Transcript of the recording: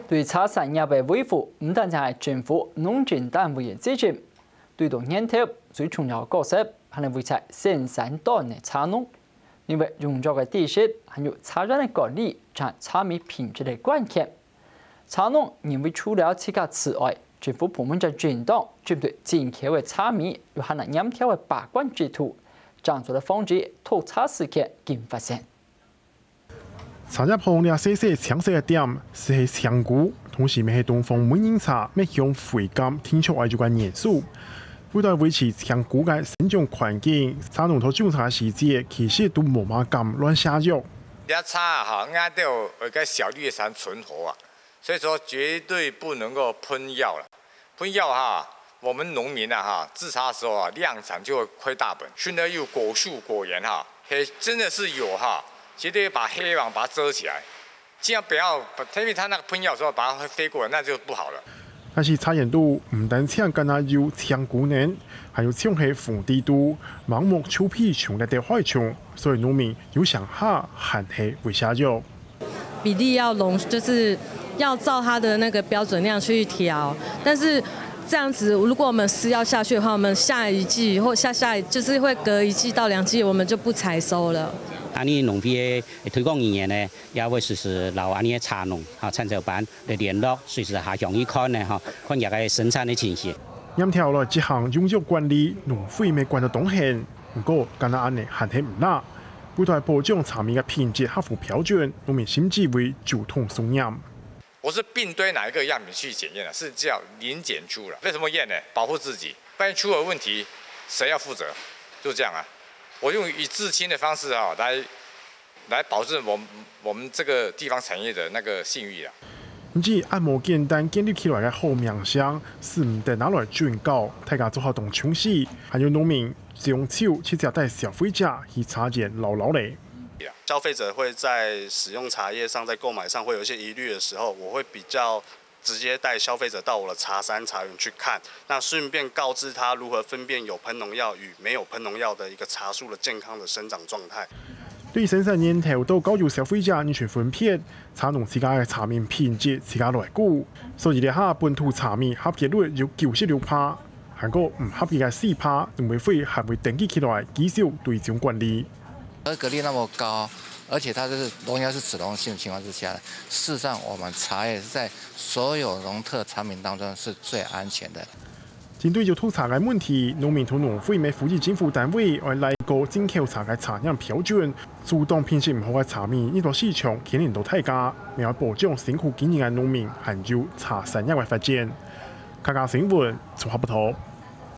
对茶产业的维护，唔单止係政府、農政單位嘅責任，對到年頭最重要嘅角色係嚟維持生產端嘅茶農，因為用作嘅知識還有茶園嘅管理，佔茶米品質嘅關鍵。茶農因為除了自家之外，政府部門在轉動，針對進口嘅茶米有可能嚴條嘅把關制度，這樣做嘅防止偷茶事件經發生。茶葉行咧細細搶色嘅點是係香菇，同時咪係東方美人茶，咪向回甘天出愛做嘅元素。為咗維持香菇嘅生長環境，茶農同種茶嘅時節其實都冇乜咁亂下藥。啲茶哈，啱都有一個小綠山存活啊，所以說絕對不能夠噴藥了。噴藥哈，我們農民啊哈，製茶的時候啊，量產就會虧大本。現在有果樹果園哈，真的是有哈。絕對把黑網把它遮起來，盡量不要，因為它那個噴藥的時候把它飛過來，那就不好了。但是茶園度唔單止跟那有香菇呢，還有像係鳳地度、盲目臭屁蟲的啲害蟲，所以農民有想下還係會下藥。比例要就是要照它的那個標準量去調，但是這樣子如果我們施藥下去的話，我們下一季或下就是會隔1季到2季，我們就不採收了。安尼農會嘅推廣人員呢，也會時時留安尼嘅茶農嚇參照班嚟聯絡，隨時下向伊看呢嚇，看日嘅生產嘅情形。嚴條來這項用藥管理，農會未管到東限，不過干那安尼還係唔難。為咗保障茶米嘅品質合乎標準，農民甚至會主動送驗。我是並對哪一個樣品去檢驗的，是叫零檢出了。為什麼驗呢？保護自己，不然出了問題，誰要負責？就這樣啊。我用以至親的方式啊，來保證我們這個地方產業的那個信譽啊。唔止按摩簡單建立起來嘅好名聲，是唔得拿來轉告，大家做好當沖洗，還有農民用手去招待消費者去茶園撈撈嚟。消費者會在使用茶葉上，在購買上會有一些疑慮的時候，我會比較直接帶消費者到我的茶山茶園去看，那順便告知他如何分辨有噴農藥與沒有噴農藥的一個茶樹的健康的生長狀態。對生產年頭到教育消費者安全分辨，茶農自家嘅茶米品質自家來顧，所以咧下本土茶米合格率有96%，韓國唔合格嘅4%，農委會還會登記起來繼續對症管理。合格率那麼高，而且它是農藥是脂溶性的情況之下，事實上我們茶葉是在所有農特產品當中是最安全的。針對有土茶嘅問題，農民同農會咪呼籲政府單位來個進口茶嘅產量標準，主動品質唔好嘅茶米呢個市場牽連到大家，為咗保障辛苦經營嘅農民，還有茶產業嘅發展。客家新聞綜合報道。